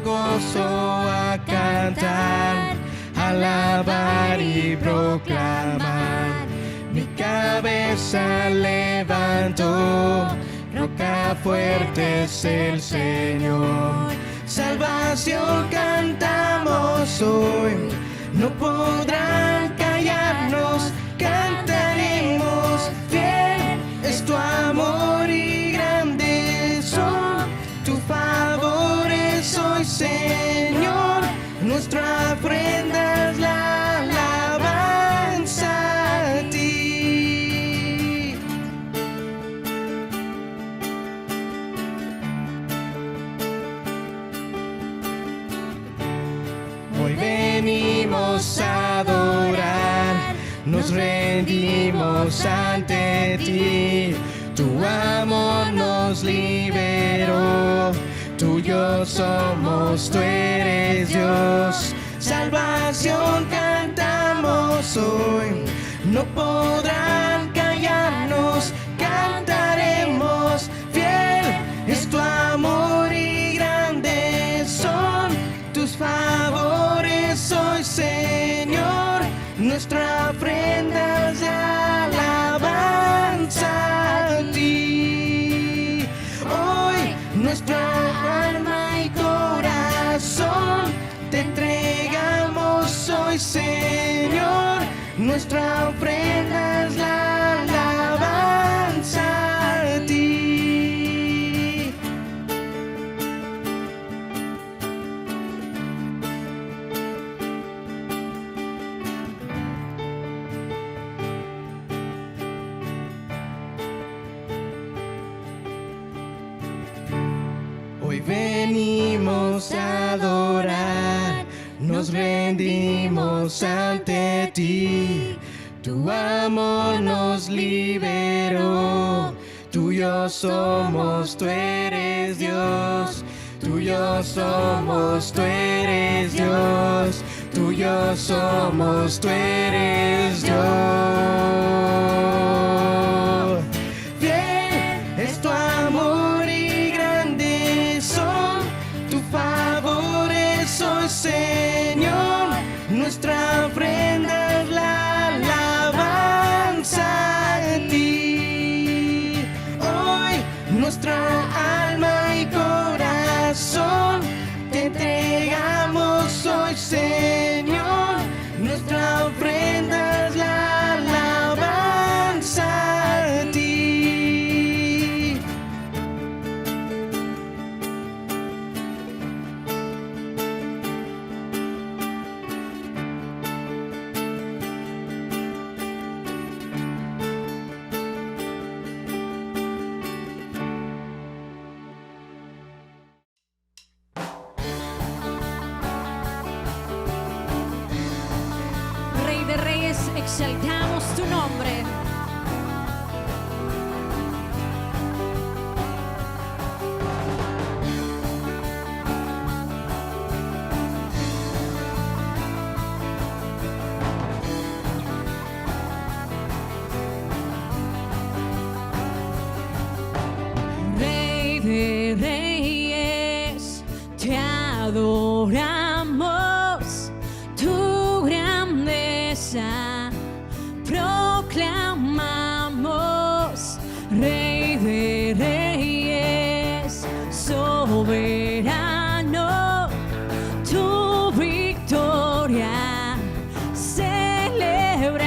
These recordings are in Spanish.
gozo a cantar, alabar y proclamar. Mi cabeza levanto, roca fuerte es el Señor. Salvación cantamos hoy, no podrán callarnos, cantaremos. Fiel es tu amor y grandes son tus favores hoy, Señor. Nuestra ofrenda es la alabanza a ti. Hoy venimos a adorar, nos rendimos ante ti. Tu amor nos liberó, tuyo somos, tú eres Dios. Salvación cantamos hoy, no podrán callarnos, cantaremos. Fiel es tu amor y grandes son tus favores hoy, Señor. Nuestra ofrenda es de alabanza a ti. Hoy nuestra alma y corazón te entregamos hoy, Señor. Nuestra ofrenda es la alabanza a ti. Hoy venimos a adorar, nos rendimos ante ti. Tu amor nos liberó, tuyo somos, tú eres Dios. Tuyo somos, tú eres Dios. Tuyo somos, tú eres Dios. Fiel es tu amor y grandes son tus favores hoy, Señor. Nuestra ofrenda es la alabanza a ti. Hoy nuestra alma y corazón te entregamos hoy, Señor. Nuestra ofrenda es la alabanza a ti. Rey de Reyes, exaltamos tu nombre. Rey de Reyes, te adoramos, tu grandeza proclamamos. Rey de Reyes, soberano, tu victoria celebramos.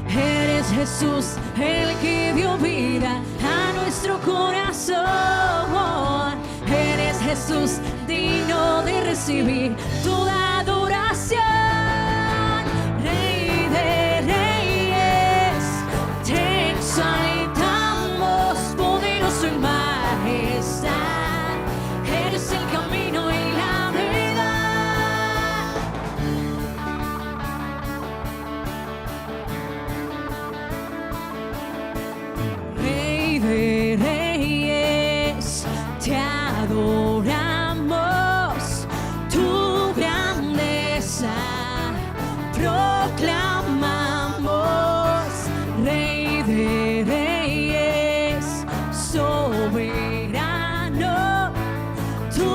Eres Jesús, el que dio vida a nuestro corazón. Eres Jesús, digno de recibir toda adoración. Rey de Reyes, te exaltamos, poderoso en majestad. Eres el camino y la verdad. Rey de Reyes, te adoramos, tu grandeza proclamamos. Rey de Reyes, soberano, tu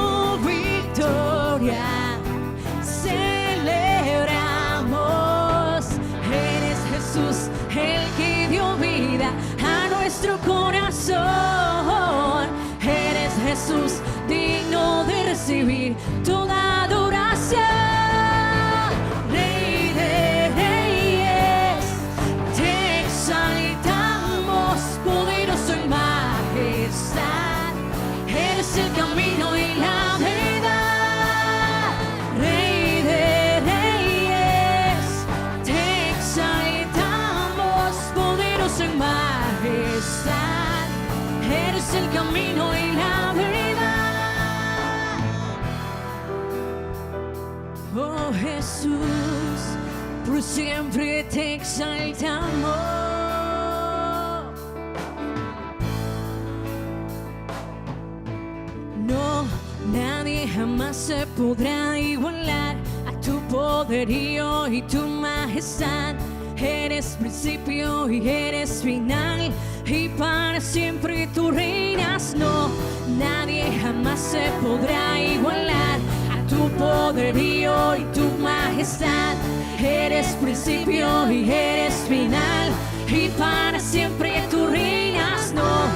el que dio vida a nuestro corazón. Eres Jesús, digno de recibir toda adoración. Rey de reyes, te exaltamos, poderoso en majestad. Eres el camino y la verdad. Rey de reyes, te exaltamos, poderoso en majestad. Eres el camino y la verdad. Oh Jesús, por siempre te exaltamos. No, nadie jamás se podrá igualar a tu poderío y tu majestad. Eres principio y eres final, y para siempre tú reinas. No, nadie jamás se podrá igualar a tu poderío y tu majestad. Eres principio y eres final, y para siempre tú reinas. No,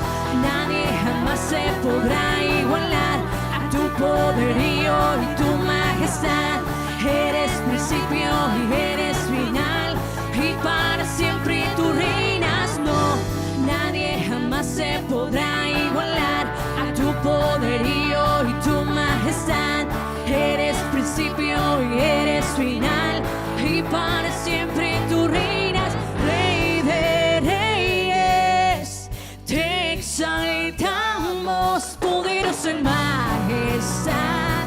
nadie jamás se podrá igualar a tu poderío y tu majestad. Eres principio y eres final, y para siempre tú reinas. No, nadie jamás se podrá igualar a tu poderío y tu majestad. Eres principio y eres final, y para siempre tú reinas. Rey de reyes, te exaltamos, poderoso en majestad.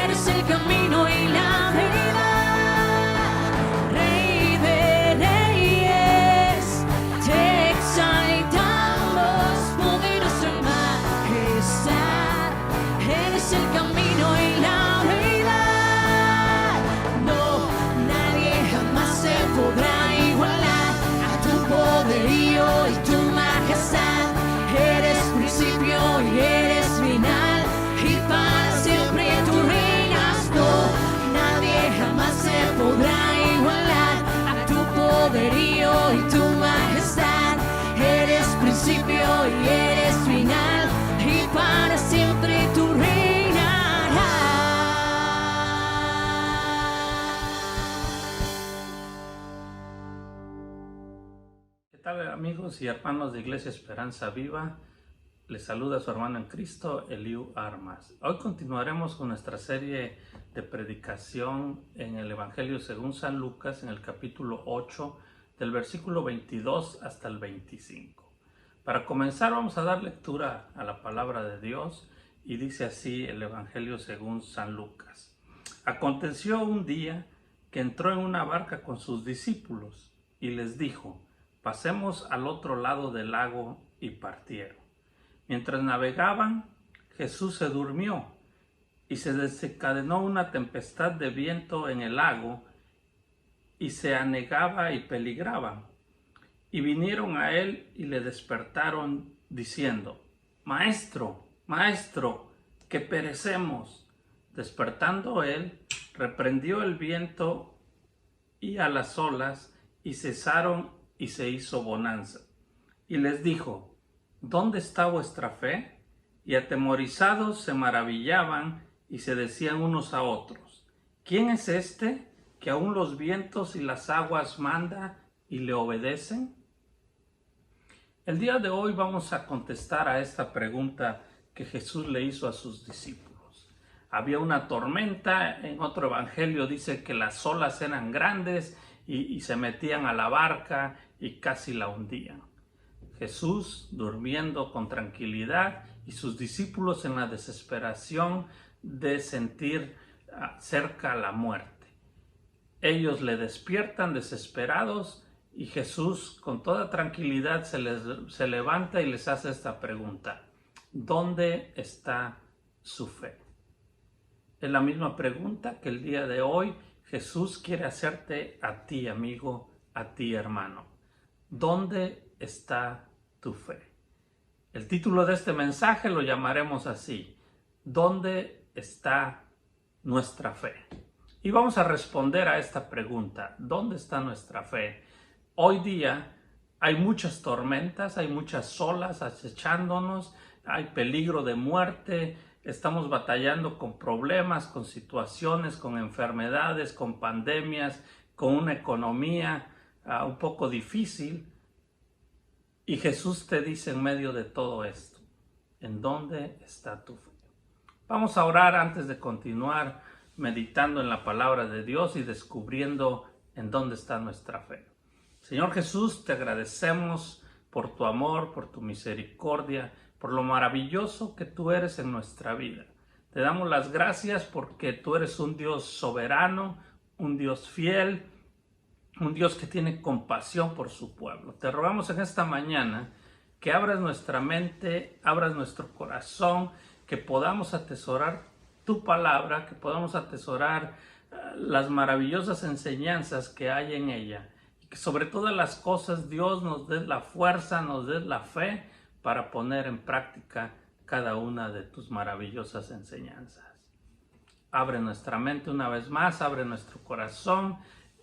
Eres el camino y la verdad. Rey de reyes, te exaltamos, poderoso en majestad. Eres el camino y la verdad. No, nadie jamás se podrá igualar a tu poderío y tu majestad. Eres principio y eres final, y para siempre tú reinas. No, nadie jamás se podrá igualar a tu poderío y tu majestad. Eres principio y eres final, y para siempre tú reinarás. ¿Qué tal, amigos y hermanos de Iglesia Esperanza Viva? Les saluda su hermano en Cristo, Eliu Armas. Hoy continuaremos con nuestra serie de predicación en el Evangelio según San Lucas, en el capítulo 8, del versículo 22 hasta el 25. Para comenzar, vamos a dar lectura a la palabra de Dios, y dice así el Evangelio según San Lucas. Aconteció un día que entró en una barca con sus discípulos y les dijo: pasemos al otro lado del lago, y partieron. Mientras navegaban, Jesús se durmió, y se desencadenó una tempestad de viento en el lago, y se anegaba y peligraban. Y vinieron a él y le despertaron, diciendo: Maestro, Maestro, que perecemos. Despertando él, reprendió el viento y a las olas, y cesaron, y se hizo bonanza. Y les dijo: ¿dónde está vuestra fe? Y atemorizados se maravillaban y se decían unos a otros: ¿quién es este que aún los vientos y las aguas manda y le obedecen? El día de hoy vamos a contestar a esta pregunta que Jesús le hizo a sus discípulos. Había una tormenta, en otro evangelio dice que las olas eran grandes y se metían a la barca y casi la hundían. Jesús durmiendo con tranquilidad, y sus discípulos en la desesperación de sentir cerca la muerte. Ellos le despiertan desesperados, y Jesús con toda tranquilidad se levanta y les hace esta pregunta: ¿dónde está su fe? Es la misma pregunta que el día de hoy Jesús quiere hacerte a ti, amigo, a ti, hermano. ¿Dónde está tu fe? El título de este mensaje lo llamaremos así: ¿dónde está nuestra fe? Y vamos a responder a esta pregunta: ¿dónde está nuestra fe? Hoy día hay muchas tormentas, hay muchas olas acechándonos, hay peligro de muerte, estamos batallando con problemas, con situaciones, con enfermedades, con pandemias, con una economía un poco difícil. Y Jesús te dice en medio de todo esto, ¿en dónde está tu fe? Vamos a orar antes de continuar meditando en la palabra de Dios y descubriendo en dónde está nuestra fe. Señor Jesús, te agradecemos por tu amor, por tu misericordia, por lo maravilloso que tú eres en nuestra vida. Te damos las gracias porque tú eres un Dios soberano, un Dios fiel, un Dios que tiene compasión por su pueblo. Te rogamos en esta mañana que abras nuestra mente, abras nuestro corazón, que podamos atesorar tu palabra, que podamos atesorar las maravillosas enseñanzas que hay en ella. Y que sobre todas las cosas Dios nos dé la fuerza, nos dé la fe para poner en práctica cada una de tus maravillosas enseñanzas. Abre nuestra mente una vez más, abre nuestro corazón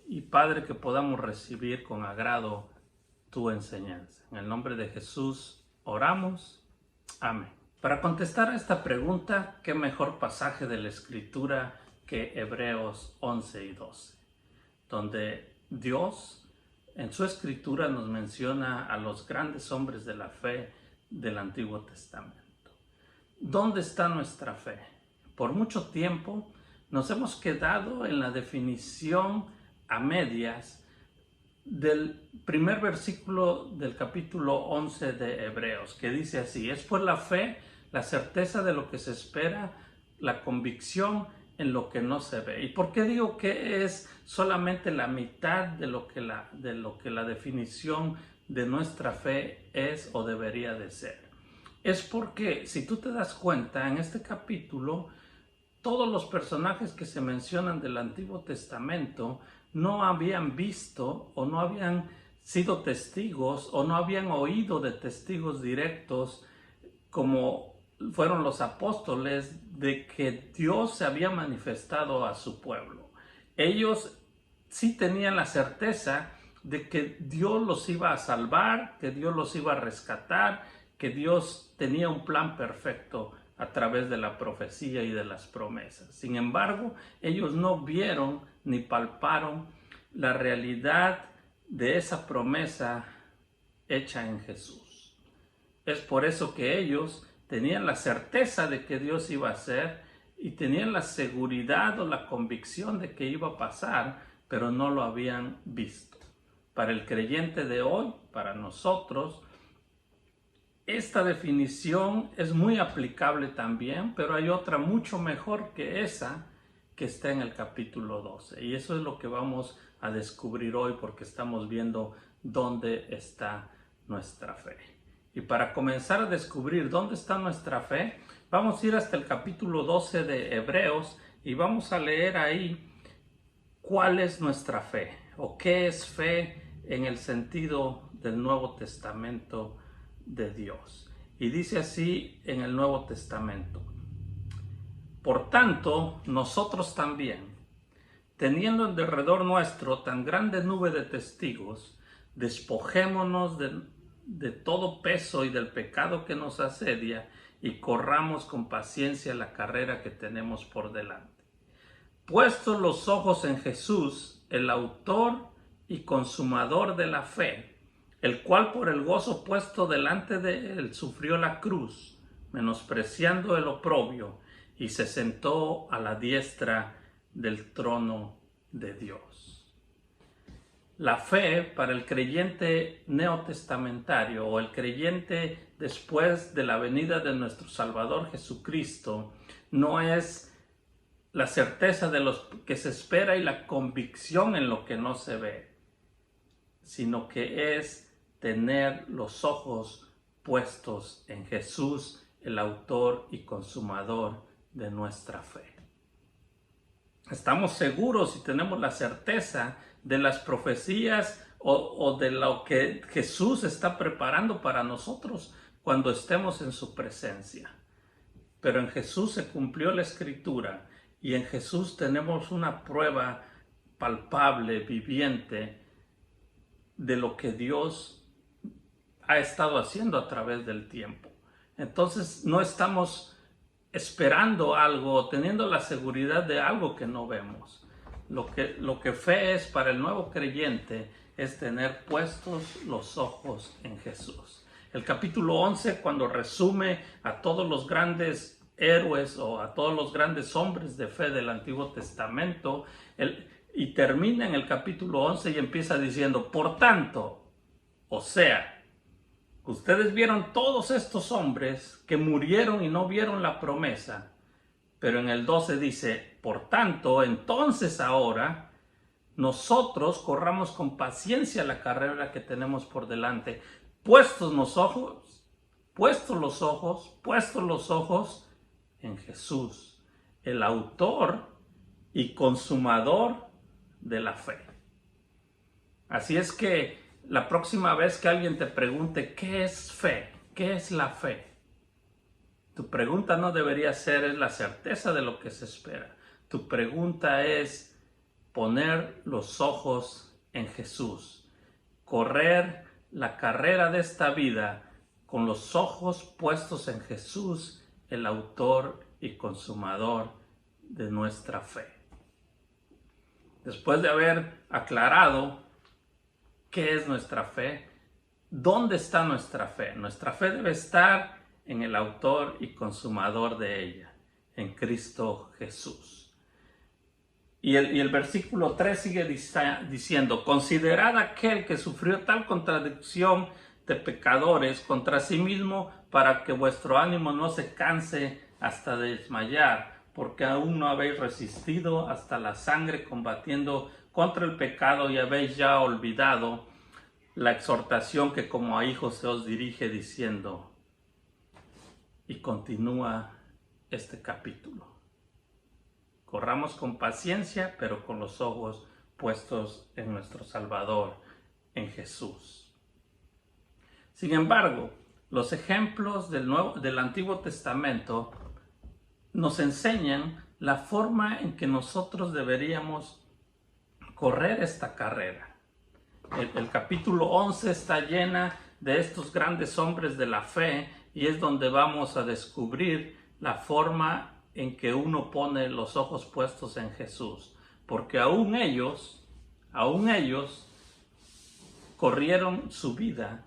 y Padre, que podamos recibir con agrado tu enseñanza. En el nombre de Jesús oramos. Amén. Para contestar a esta pregunta, ¿qué mejor pasaje de la Escritura que Hebreos 11 y 12? Donde Dios en su Escritura nos menciona a los grandes hombres de la fe del Antiguo Testamento. ¿Dónde está nuestra fe? Por mucho tiempo nos hemos quedado en la definición a medias del primer versículo del capítulo 11 de Hebreos, que dice así: es por la fe, la certeza de lo que se espera, la convicción en lo que no se ve. ¿Y por qué digo que es solamente la mitad de lo que la definición de nuestra fe es o debería de ser? Es porque, si tú te das cuenta, en este capítulo, todos los personajes que se mencionan del Antiguo Testamento no habían visto o no habían sido testigos o no habían oído de testigos directos como fueron los apóstoles de que Dios se había manifestado a su pueblo. Ellos sí tenían la certeza de que Dios los iba a salvar, que Dios los iba a rescatar, que Dios tenía un plan perfecto a través de la profecía y de las promesas. Sin embargo, ellos no vieron ni palparon la realidad de esa promesa hecha en Jesús. Es por eso que ellos tenían la certeza de que Dios iba a hacer y tenían la seguridad o la convicción de que iba a pasar, pero no lo habían visto. Para el creyente de hoy, para nosotros, esta definición es muy aplicable también, pero hay otra mucho mejor que esa que está en el capítulo 12. Y eso es lo que vamos a descubrir hoy, porque estamos viendo dónde está nuestra fe. Y para comenzar a descubrir dónde está nuestra fe, vamos a ir hasta el capítulo 12 de Hebreos y vamos a leer ahí cuál es nuestra fe o qué es fe en el sentido del Nuevo Testamento de Dios. Y dice así en el Nuevo Testamento: por tanto, nosotros también, teniendo en derredor nuestro tan grande nube de testigos, despojémonos de todo peso y del pecado que nos asedia y corramos con paciencia la carrera que tenemos por delante. Puestos los ojos en Jesús, el autor y consumador de la fe, el cual por el gozo puesto delante de él sufrió la cruz, menospreciando el oprobio, y se sentó a la diestra del trono de Dios. La fe para el creyente neotestamentario o el creyente después de la venida de nuestro Salvador Jesucristo no es la certeza de lo que se espera y la convicción en lo que no se ve, sino que es tener los ojos puestos en Jesús, el autor y consumador de nuestra fe. Estamos seguros y tenemos la certeza de las profecías o de lo que Jesús está preparando para nosotros cuando estemos en su presencia. Pero en Jesús se cumplió la Escritura y en Jesús tenemos una prueba palpable, viviente, de lo que Dios ha estado haciendo a través del tiempo. Entonces no estamos esperando algo, teniendo la seguridad de algo que no vemos. Lo que fe es para el nuevo creyente es tener puestos los ojos en Jesús. El capítulo 11, cuando resume a todos los grandes héroes o a todos los grandes hombres de fe del Antiguo Testamento, y termina en el capítulo 11 y empieza diciendo, por tanto, o sea, ustedes vieron todos estos hombres que murieron y no vieron la promesa, pero en el 12 dice, por tanto, entonces ahora, nosotros corramos con paciencia la carrera que tenemos por delante, puestos los ojos en Jesús, el autor y consumador de la fe. Así es que la próxima vez que alguien te pregunte ¿qué es fe? ¿Qué es la fe? Tu pregunta no debería ser ¿es la certeza de lo que se espera? Tu pregunta es poner los ojos en Jesús, correr la carrera de esta vida con los ojos puestos en Jesús, el autor y consumador de nuestra fe. Después de haber aclarado qué es nuestra fe, ¿dónde está nuestra fe? Nuestra fe debe estar en el autor y consumador de ella, en Cristo Jesús. Y el versículo 3 sigue diciendo, considerad aquel que sufrió tal contradicción de pecadores contra sí mismo, para que vuestro ánimo no se canse hasta desmayar, porque aún no habéis resistido hasta la sangre combatiendo contra el pecado y habéis ya olvidado la exhortación que como a hijos se os dirige diciendo. Y continúa este capítulo. Corramos con paciencia, pero con los ojos puestos en nuestro Salvador, en Jesús. Sin embargo, los ejemplos del Antiguo Testamento nos enseñan la forma en que nosotros deberíamos correr esta carrera. El capítulo 11 está llena de estos grandes hombres de la fe y es donde vamos a descubrir la forma en que uno pone los ojos puestos en Jesús, porque aún ellos corrieron su vida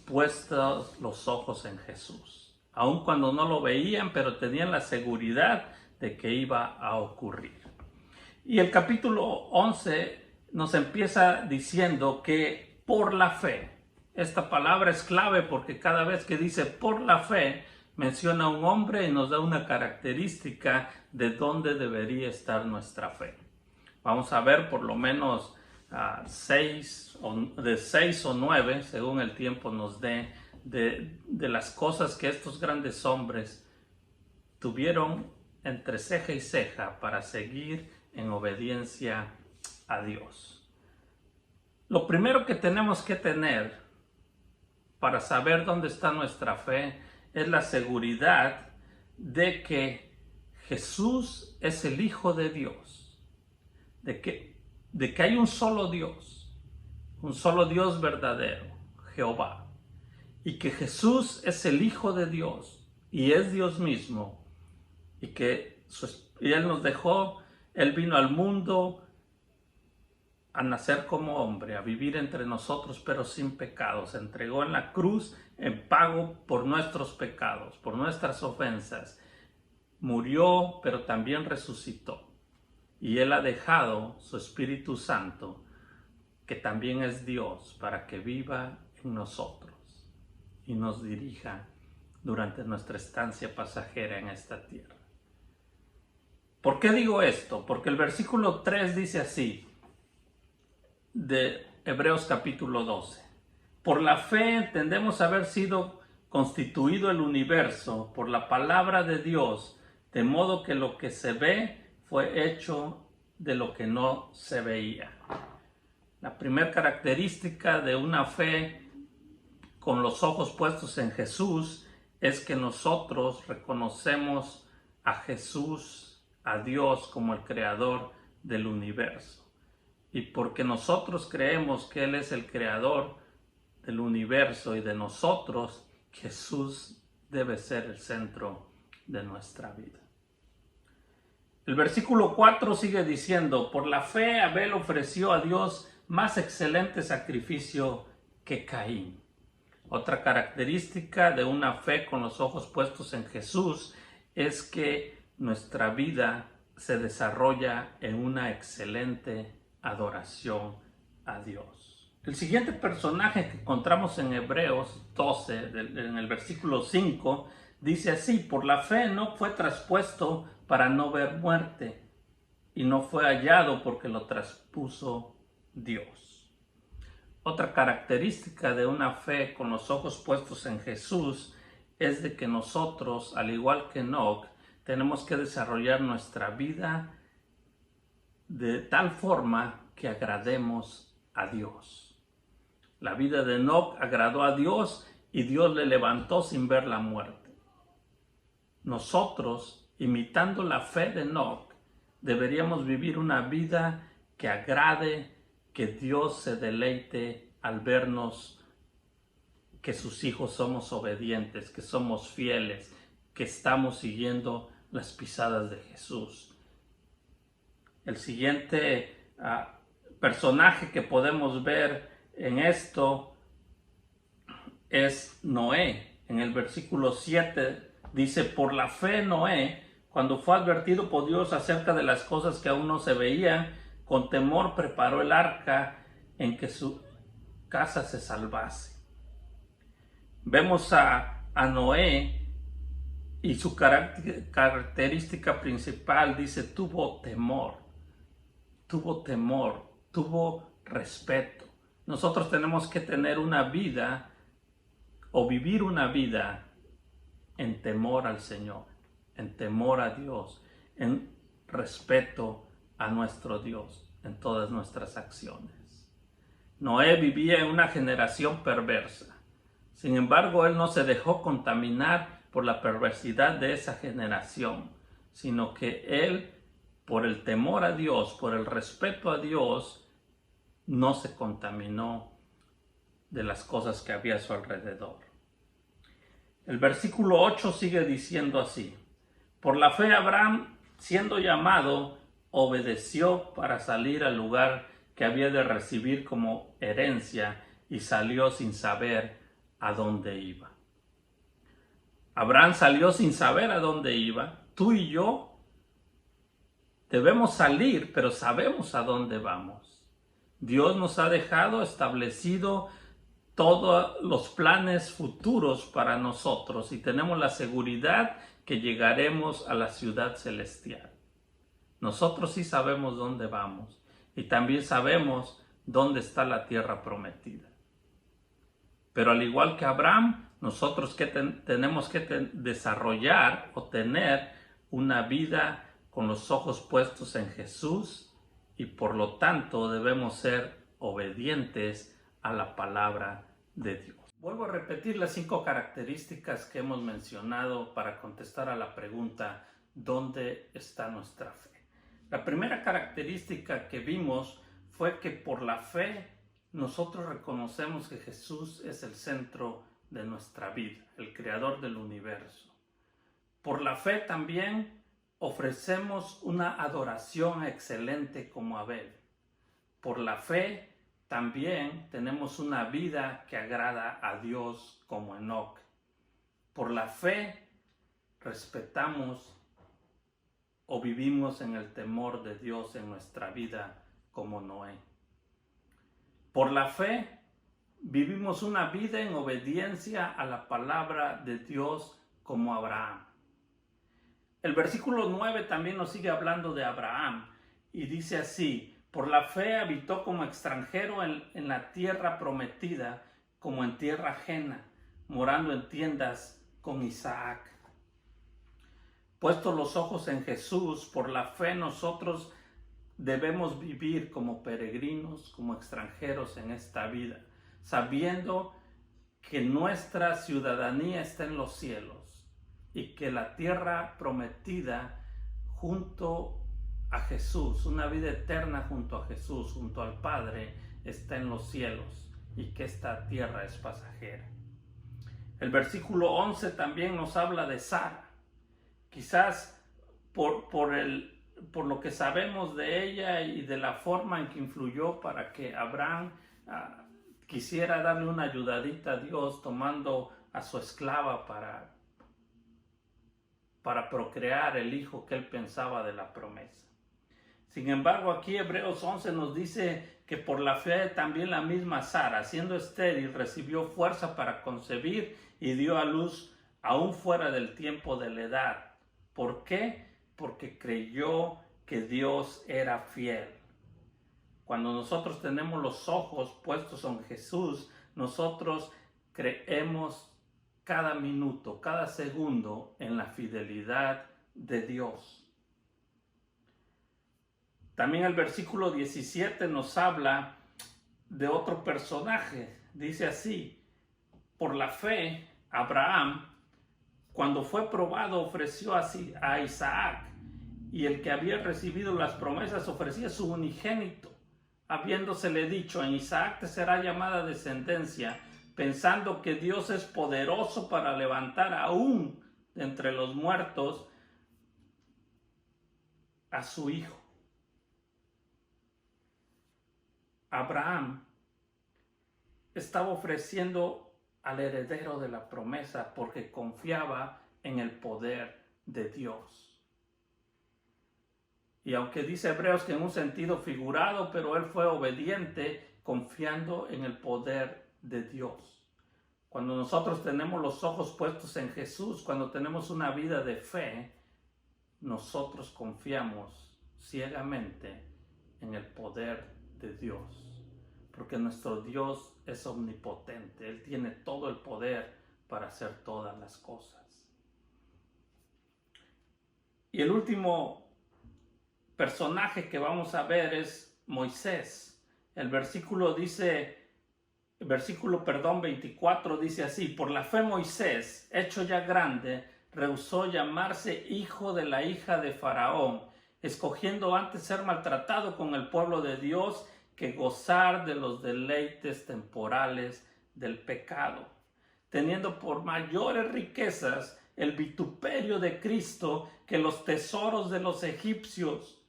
puestos los ojos en Jesús, aun cuando no lo veían, pero tenían la seguridad de que iba a ocurrir. Y el capítulo 11 nos empieza diciendo que por la fe, esta palabra es clave porque cada vez que dice por la fe, menciona a un hombre y nos da una característica de dónde debería estar nuestra fe. Vamos a ver por lo menos 6 o 9, según el tiempo nos dé, de las cosas que estos grandes hombres tuvieron entre ceja y ceja para seguir en obediencia a Dios. Lo primero que tenemos que tener para saber dónde está nuestra fe es la seguridad de que Jesús es el Hijo de Dios, de que hay un solo Dios verdadero, Jehová, y que Jesús es el Hijo de Dios y es Dios mismo, y Él nos dejó, Él vino al mundo a nacer como hombre, a vivir entre nosotros, pero sin pecados. Se entregó en la cruz en pago por nuestros pecados, por nuestras ofensas. Murió, pero también resucitó. Y Él ha dejado su Espíritu Santo, que también es Dios, para que viva en nosotros y nos dirija durante nuestra estancia pasajera en esta tierra. ¿Por qué digo esto? Porque el versículo 3 dice así, de Hebreos capítulo 12. Por la fe entendemos haber sido constituido el universo por la palabra de Dios, de modo que lo que se ve fue hecho de lo que no se veía. La primera característica de una fe con los ojos puestos en Jesús es que nosotros reconocemos a Jesús, a Dios como el creador del universo. y porque nosotros creemos que Él es el creador del universo y de nosotros, Jesús debe ser el centro de nuestra vida. El versículo 4 sigue diciendo: por la fe Abel ofreció a Dios más excelente sacrificio que Caín. Otra característica de una fe con los ojos puestos en Jesús es que nuestra vida se desarrolla en una excelente adoración a Dios. El siguiente personaje que encontramos en Hebreos 12, en el versículo 5, dice así: por la fe Enoc fue traspuesto para no ver muerte, y no fue hallado porque lo traspuso Dios. Otra característica de una fe con los ojos puestos en Jesús es de que nosotros, al igual que Enoc, tenemos que desarrollar nuestra vida de tal forma que agrademos a Dios. La vida de Enoc agradó a Dios y Dios le levantó sin ver la muerte. Nosotros, imitando la fe de Enoc, deberíamos vivir una vida que agrade, que Dios se deleite al vernos que sus hijos somos obedientes, que somos fieles, que estamos siguiendo las pisadas de Jesús. El siguiente personaje que podemos ver en esto es Noé. En el versículo 7 dice: por la fe Noé, cuando fue advertido por Dios acerca de las cosas que aún no se veían, con temor preparó el arca en que su casa se salvase. Vemos a Noé y su característica principal, dice, tuvo temor, tuvo respeto. Nosotros tenemos que tener una vida o vivir una vida en temor al Señor, en temor a Dios, en respeto a nuestro Dios en todas nuestras acciones. Noé vivía en una generación perversa. Sin embargo, él no se dejó contaminar por la perversidad de esa generación, sino que él, por el temor a Dios, por el respeto a Dios, no se contaminó de las cosas que había a su alrededor. El versículo 8 sigue diciendo así: por la fe Abraham, siendo llamado, obedeció para salir al lugar que había de recibir como herencia y salió sin saber a dónde iba. Abraham salió sin saber a dónde iba. Tú y yo debemos salir, pero sabemos a dónde vamos. Dios nos ha dejado establecido todos los planes futuros para nosotros y tenemos la seguridad que llegaremos a la ciudad celestial. Nosotros sí sabemos dónde vamos y también sabemos dónde está la tierra prometida. Pero al igual que Abraham, nosotros tenemos que desarrollar o tener una vida con los ojos puestos en Jesús y por lo tanto debemos ser obedientes a la palabra de Dios. Vuelvo a repetir las 5 características que hemos mencionado para contestar a la pregunta: ¿dónde está nuestra fe? La primera característica que vimos fue que por la fe nosotros reconocemos que Jesús es el centro de nuestra vida, el creador del universo. Por la fe también ofrecemos una adoración excelente como Abel. Por la fe también tenemos una vida que agrada a Dios como Enoc. Por la fe respetamos o vivimos en el temor de Dios en nuestra vida como Noé. Por la fe vivimos una vida en obediencia a la palabra de Dios como Abraham. El versículo 9 también nos sigue hablando de Abraham y dice así: por la fe habitó como extranjero en la tierra prometida, como en tierra ajena, morando en tiendas con Isaac. Puestos los ojos en Jesús, por la fe nosotros debemos vivir como peregrinos, como extranjeros en esta vida, sabiendo que nuestra ciudadanía está en los cielos y que la tierra prometida junto a Jesús, una vida eterna junto a Jesús, junto al Padre, está en los cielos y que esta tierra es pasajera. El versículo 11 también nos habla de Sara. Quizás por lo que sabemos de ella y de la forma en que influyó para que Abraham quisiera darle una ayudadita a Dios tomando a su esclava para procrear el hijo que él pensaba de la promesa. Sin embargo, aquí Hebreos 11 nos dice que por la fe también la misma Sara, siendo estéril, recibió fuerza para concebir y dio a luz aún fuera del tiempo de la edad. ¿Por qué? Porque creyó que Dios era fiel. Cuando nosotros tenemos los ojos puestos en Jesús, nosotros creemos cada minuto, cada segundo en la fidelidad de Dios. También el versículo 17 nos habla de otro personaje. Dice así: por la fe, Abraham, cuando fue probado, ofreció a Isaac, y el que había recibido las promesas ofrecía su unigénito, habiéndosele dicho: en Isaac te será llamada descendencia, pensando que Dios es poderoso para levantar aún de entre los muertos a su hijo. Abraham estaba ofreciendo al heredero de la promesa porque confiaba en el poder de Dios. Y aunque dice Hebreos que en un sentido figurado, pero él fue obediente confiando en el poder de Dios. Cuando nosotros tenemos los ojos puestos en Jesús, cuando tenemos una vida de fe, nosotros confiamos ciegamente en el poder de Dios. Porque nuestro Dios es omnipotente. Él tiene todo el poder para hacer todas las cosas. Y el último personaje que vamos a ver es Moisés. El versículo 24 dice así: por la fe Moisés, hecho ya grande, rehusó llamarse hijo de la hija de Faraón, escogiendo antes ser maltratado con el pueblo de Dios que gozar de los deleites temporales del pecado, teniendo por mayores riquezas el vituperio de Cristo que los tesoros de los egipcios,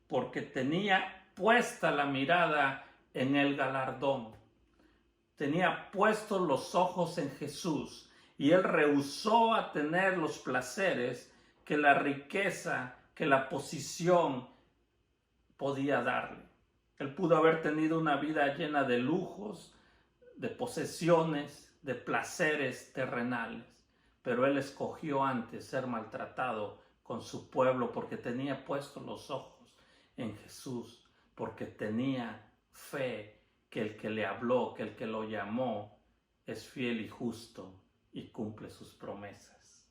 porque tenía puesta la mirada en el galardón. Tenía puestos los ojos en Jesús, y él rehusó a tener los placeres que la riqueza, que la posición podía darle. Él pudo haber tenido una vida llena de lujos, de posesiones, de placeres terrenales, pero él escogió antes ser maltratado con su pueblo porque tenía puestos los ojos en Jesús, porque tenía fe que el que le habló, que el que lo llamó, es fiel y justo y cumple sus promesas.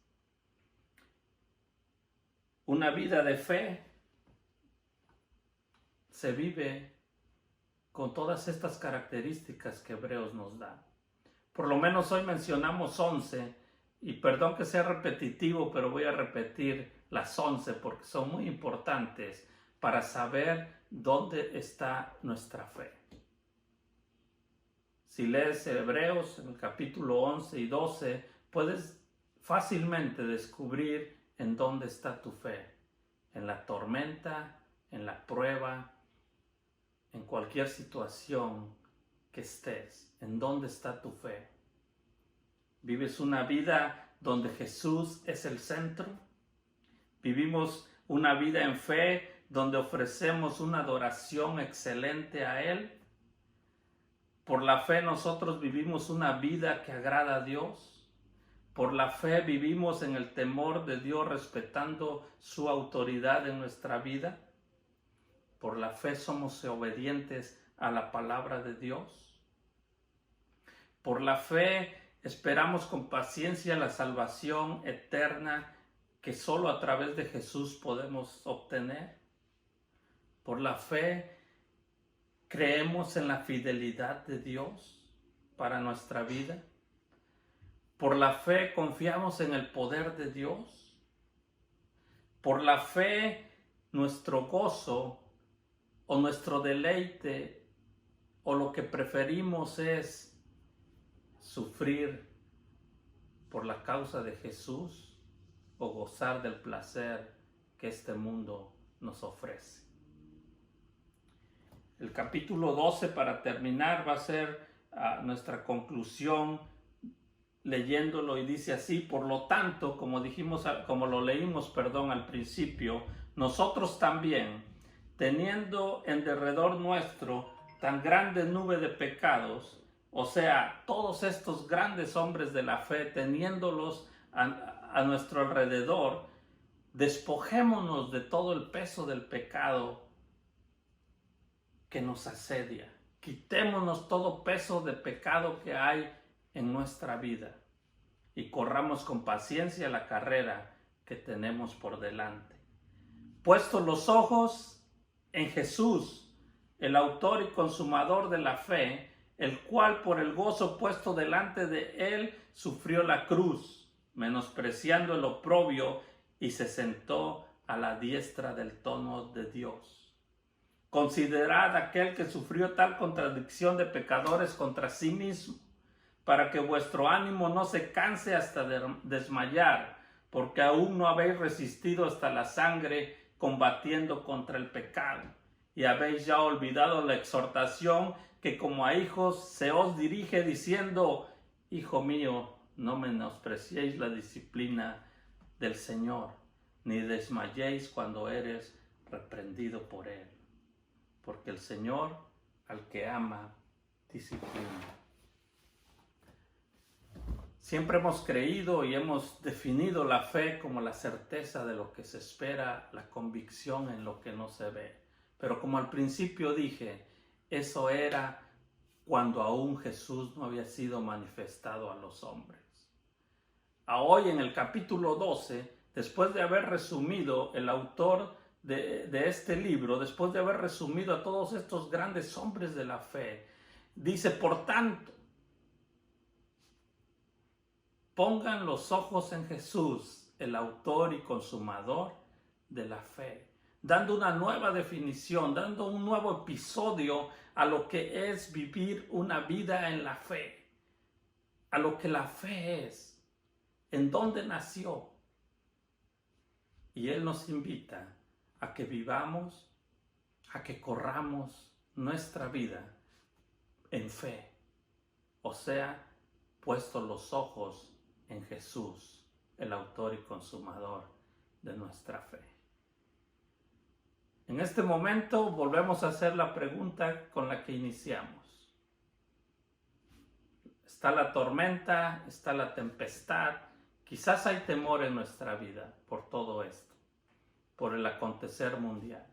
Una vida de fe se vive con todas estas características que Hebreos nos da. Por lo menos hoy mencionamos 11, y perdón que sea repetitivo, pero voy a repetir las 11 porque son muy importantes para saber dónde está nuestra fe. Si lees Hebreos en el capítulo 11 y 12, puedes fácilmente descubrir en dónde está tu fe. En la tormenta, en la prueba, en cualquier situación que estés, ¿en dónde está tu fe? ¿Vives una vida donde Jesús es el centro? ¿Vivimos una vida en fe donde ofrecemos una adoración excelente a Él? Por la fe nosotros vivimos una vida que agrada a Dios. Por la fe vivimos en el temor de Dios, respetando su autoridad en nuestra vida. Por la fe somos obedientes a la palabra de Dios. Por la fe esperamos con paciencia la salvación eterna que solo a través de Jesús podemos obtener. Por la fe creemos en la fidelidad de Dios para nuestra vida. Por la fe confiamos en el poder de Dios. Por la fe nuestro gozo o nuestro deleite o lo que preferimos es sufrir por la causa de Jesús o gozar del placer que este mundo nos ofrece. El capítulo 12, para terminar, va a ser nuestra conclusión leyéndolo, y dice así: por lo tanto, como lo leímos al principio, nosotros también, teniendo en derredor nuestro tan grande nube de pecados, o sea, todos estos grandes hombres de la fe, teniéndolos a nuestro alrededor, despojémonos de todo el peso del pecado que nos asedia. Quitémonos todo peso de pecado que hay en nuestra vida y corramos con paciencia la carrera que tenemos por delante. Puestos los ojos en Jesús, el autor y consumador de la fe, el cual por el gozo puesto delante de él sufrió la cruz, menospreciando el oprobio, y se sentó a la diestra del trono de Dios. Considerad aquel que sufrió tal contradicción de pecadores contra sí mismo, para que vuestro ánimo no se canse hasta desmayar, porque aún no habéis resistido hasta la sangre combatiendo contra el pecado, y habéis ya olvidado la exhortación que como a hijos se os dirige, diciendo: Hijo mío, no menospreciéis la disciplina del Señor, ni desmayéis cuando eres reprendido por Él, porque el Señor al que ama disciplina. Siempre hemos creído y hemos definido la fe como la certeza de lo que se espera, la convicción en lo que no se ve. Pero como al principio dije, eso era cuando aún Jesús no había sido manifestado a los hombres. Hoy en el capítulo 12, después de haber resumido el autor de este libro, después de haber resumido a todos estos grandes hombres de la fe, dice: por tanto, pongan los ojos en Jesús, el autor y consumador de la fe, dando una nueva definición, dando un nuevo episodio a lo que es vivir una vida en la fe, a lo que la fe es, en dónde nació. Y Él nos invita a que vivamos, a que corramos nuestra vida en fe, o sea, puestos los ojos en Jesús, el autor y consumador de nuestra fe. En este momento volvemos a hacer la pregunta con la que iniciamos. Está la tormenta, está la tempestad, quizás hay temor en nuestra vida por todo esto, por el acontecer mundial.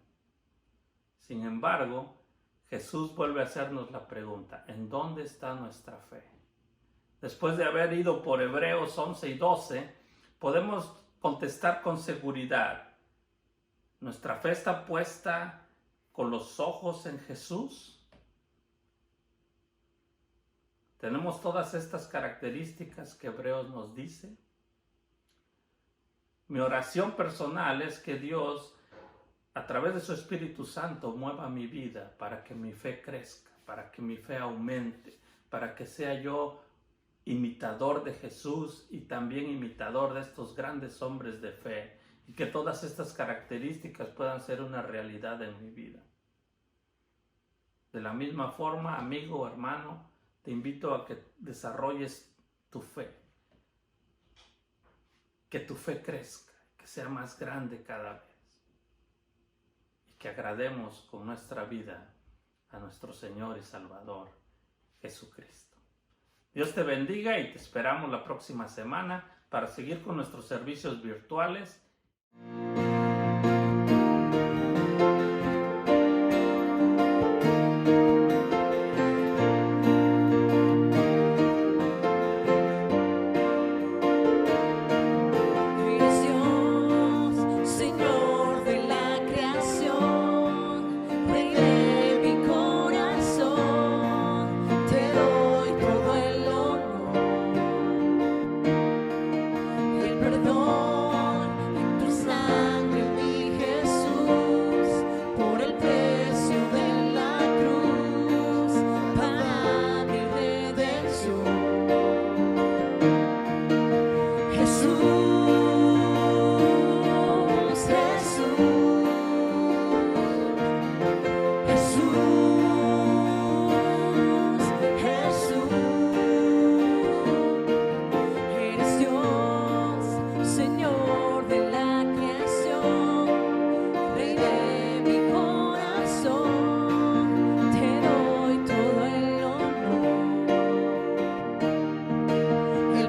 Sin embargo, Jesús vuelve a hacernos la pregunta: ¿en dónde está nuestra fe? Después de haber ido por Hebreos 11 y 12, podemos contestar con seguridad: ¿nuestra fe está puesta con los ojos en Jesús? ¿Tenemos todas estas características que Hebreos nos dice? Mi oración personal es que Dios, a través de su Espíritu Santo, mueva mi vida para que mi fe crezca, para que mi fe aumente, para que sea yo imitador de Jesús y también imitador de estos grandes hombres de fe, y que todas estas características puedan ser una realidad en mi vida. De la misma forma, amigo o hermano, te invito a que desarrolles tu fe, que tu fe crezca, que sea más grande cada vez, y que agrademos con nuestra vida a nuestro Señor y Salvador Jesucristo. Dios te bendiga y te esperamos la próxima semana para seguir con nuestros servicios virtuales.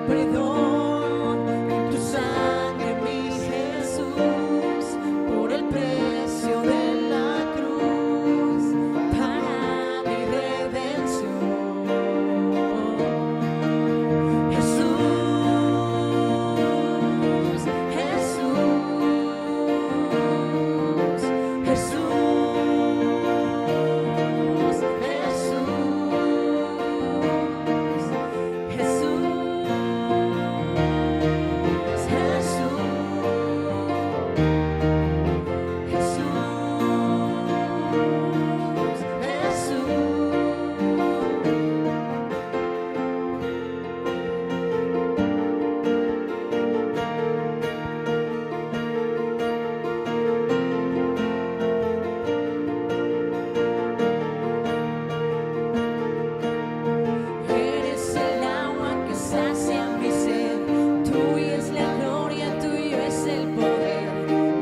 perdón en tu sangre, mi Jesús, por el precio de la cruz, para mi redención. Jesús, Jesús, Jesús. Eres el agua que sacia mi sed, tuya es la gloria, tuyo es el poder,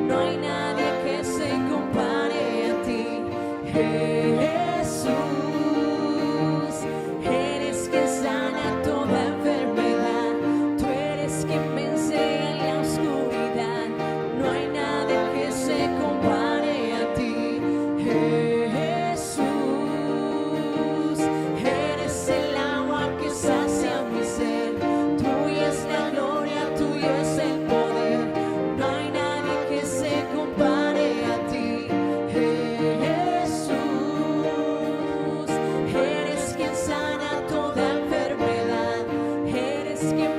no hay nadie que se compare a ti, Jesús. Eres quien sana toda enfermedad, tú eres quien vence en la oscuridad, no hay nadie que se compare a ti, Jesús. Eres el agua que sacia mi sed, tuya es la gloria, tuyo es el poder, no hay nadie que se compare a ti, Jesús. Eres quien sana toda enfermedad, eres quien